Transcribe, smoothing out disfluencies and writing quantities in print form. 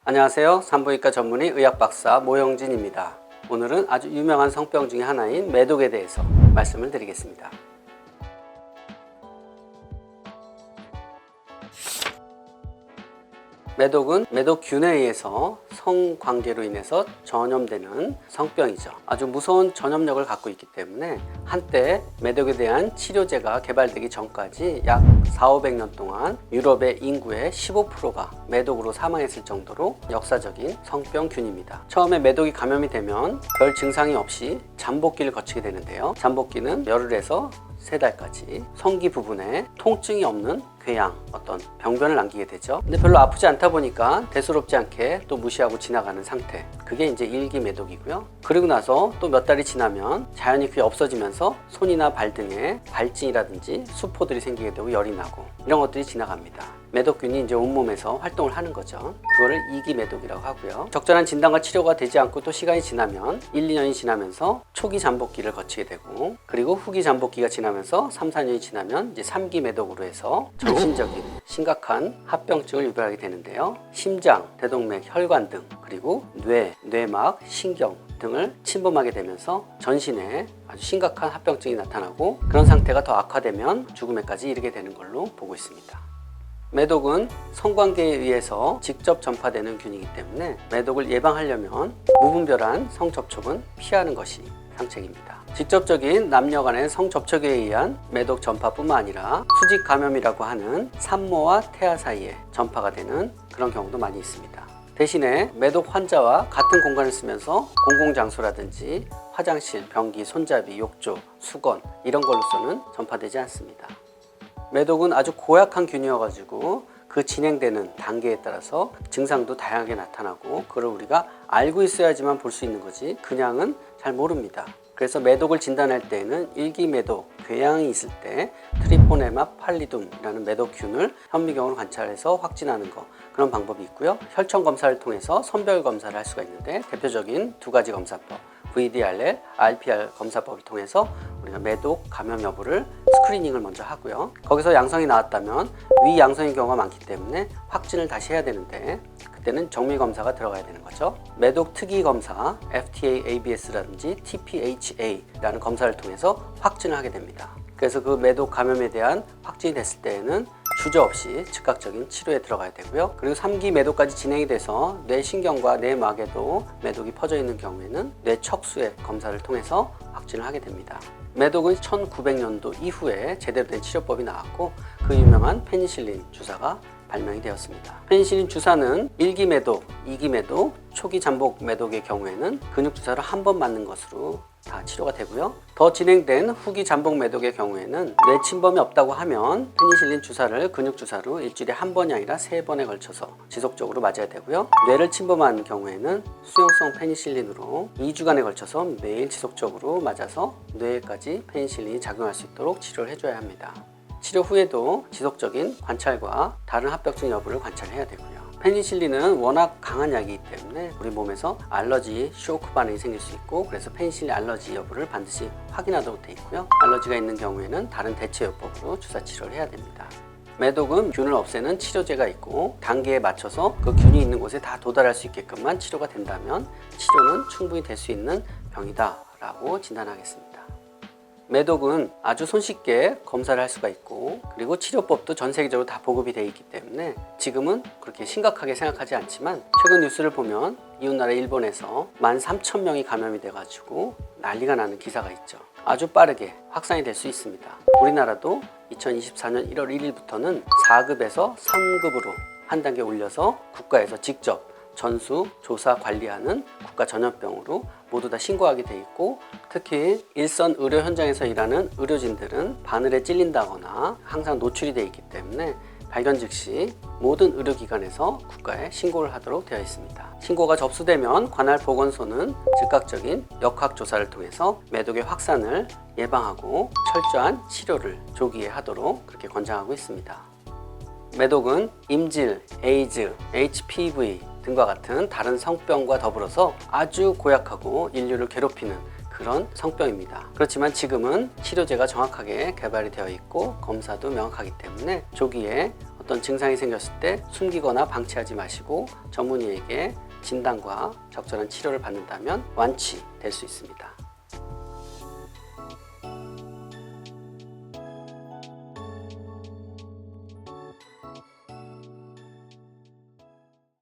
안녕하세요. 산부인과 전문의 의학박사 모영진입니다. 오늘은 아주 유명한 성병 중에 하나인 매독에 대해서 말씀을 드리겠습니다. 매독은 매독균에 의해서 성관계로 인해서 전염되는 성병이죠. 아주 무서운 전염력을 갖고 있기 때문에 한때 매독에 대한 치료제가 개발되기 전까지 약 400~500년 동안 유럽의 인구의 15%가 매독으로 사망했을 정도로 역사적인 성병균입니다. 처음에 매독이 감염이 되면 별 증상이 없이 잠복기를 거치게 되는데요. 잠복기는 열흘에서 3달까지 성기 부분에 통증이 없는 궤양, 어떤 병변을 남기게 되죠. 근데 별로 아프지 않다 보니까 대수롭지 않게 또 무시하고 지나가는 상태, 그게 이제 일기 매독이고요. 그리고 나서 또 몇 달이 지나면 자연히 그게 없어지면서 손이나 발 등에 발진이라든지 수포들이 생기게 되고 열이 나고 이런 것들이 지나갑니다. 매독균이 이제 온몸에서 활동을 하는 거죠. 그거를 이기 매독이라고 하고요. 적절한 진단과 치료가 되지 않고 또 시간이 지나면 1~2년이 지나면서 초기 잠복기를 거치게 되고, 그리고 후기 잠복기가 지나면서 3~4년이 지나면 이제 3기 매독으로 해서 전신적인 심각한 합병증을 유발하게 되는데요. 심장, 대동맥, 혈관 등, 그리고 뇌, 뇌막, 신경 등을 침범하게 되면서 전신에 아주 심각한 합병증이 나타나고, 그런 상태가 더 악화되면 죽음에까지 이르게 되는 걸로 보고 있습니다. 매독은 성관계에 의해서 직접 전파되는 균이기 때문에 매독을 예방하려면 무분별한 성접촉은 피하는 것이 상책입니다. 직접적인 남녀 간의 성접촉에 의한 매독 전파뿐만 아니라 수직 감염이라고 하는 산모와 태아 사이에 전파가 되는 그런 경우도 많이 있습니다. 대신에 매독 환자와 같은 공간을 쓰면서 공공장소라든지 화장실, 변기, 손잡이, 욕조, 수건 이런 걸로서는 전파되지 않습니다. 매독은 아주 고약한 균이어가지고 그 진행되는 단계에 따라서 증상도 다양하게 나타나고, 그걸 우리가 알고 있어야지만 볼 수 있는 거지 그냥은 잘 모릅니다. 그래서 매독을 진단할 때에는 일기 매독, 궤양이 있을 때 트리포네마 팔리둠이라는 매독균을 현미경으로 관찰해서 확진하는 거, 그런 방법이 있고요. 혈청 검사를 통해서 선별 검사를 할 수가 있는데, 대표적인 2가지 검사법, VDRL, RPR 검사법을 통해서 우리가 매독 감염 여부를 스크리닝을 먼저 하고요. 거기서 양성이 나왔다면 위 양성인 경우가 많기 때문에 확진을 다시 해야 되는데, 그때는 정밀 검사가 들어가야 되는 거죠. 매독 특이 검사, FTA-ABS라든지 TPHA라는 검사를 통해서 확진을 하게 됩니다. 그래서 그 매독 감염에 대한 확진이 됐을 때에는 주저없이 즉각적인 치료에 들어가야 되고요. 그리고 3기 매독까지 진행이 돼서 뇌신경과 뇌막에도 매독이 퍼져 있는 경우에는 뇌척수의 검사를 통해서 확진을 하게 됩니다. 매독은 1900년도 이후에 제대로 된 치료법이 나왔고, 그 유명한 페니실린 주사가 발명이 되었습니다. 페니실린 주사는 1기 매독, 2기 매독, 초기 잠복 매독의 경우에는 근육 주사를 한 번 맞는 것으로 다 치료가 되고요. 더 진행된 후기 잠복 매독의 경우에는 뇌 침범이 없다고 하면 페니실린 주사를 근육 주사로 일주일에 한 번이 아니라 3번에 걸쳐서 지속적으로 맞아야 되고요. 뇌를 침범한 경우에는 수용성 페니실린으로 2주간에 걸쳐서 매일 지속적으로 맞아서 뇌에까지 페니실린이 작용할 수 있도록 치료를 해줘야 합니다. 치료 후에도 지속적인 관찰과 다른 합병증 여부를 관찰해야 되고요. 페니실린은 워낙 강한 약이기 때문에 우리 몸에서 알러지, 쇼크 반응이 생길 수 있고, 그래서 페니실린 알러지 여부를 반드시 확인하도록 되어 있고요. 알러지가 있는 경우에는 다른 대체요법으로 주사 치료를 해야 됩니다. 매독은 균을 없애는 치료제가 있고, 단계에 맞춰서 그 균이 있는 곳에 다 도달할 수 있게끔만 치료가 된다면 치료는 충분히 될 수 있는 병이다 라고 진단하겠습니다. 매독은 아주 손쉽게 검사를 할 수가 있고, 그리고 치료법도 전 세계적으로 다 보급이 되어 있기 때문에 지금은 그렇게 심각하게 생각하지 않지만, 최근 뉴스를 보면 이웃나라 일본에서 13,000명이 감염이 돼가지고 난리가 나는 기사가 있죠. 아주 빠르게 확산이 될 수 있습니다. 우리나라도 2024년 1월 1일부터는 4급에서 3급으로 한 단계 올려서 국가에서 직접 전수, 조사, 관리하는 국가 전염병으로 모두 다 신고하게 돼 있고, 특히 일선 의료 현장에서 일하는 의료진들은 바늘에 찔린다거나 항상 노출이 돼 있기 때문에 발견 즉시 모든 의료기관에서 국가에 신고를 하도록 되어 있습니다. 신고가 접수되면 관할 보건소는 즉각적인 역학조사를 통해서 매독의 확산을 예방하고 철저한 치료를 조기에 하도록 그렇게 권장하고 있습니다. 매독은 임질, 에이즈, HPV 등과 같은 다른 성병과 더불어서 아주 고약하고 인류를 괴롭히는 그런 성병입니다. 그렇지만 지금은 치료제가 정확하게 개발이 되어 있고 검사도 명확하기 때문에 조기에 어떤 증상이 생겼을 때 숨기거나 방치하지 마시고 전문의에게 진단과 적절한 치료를 받는다면 완치될 수 있습니다.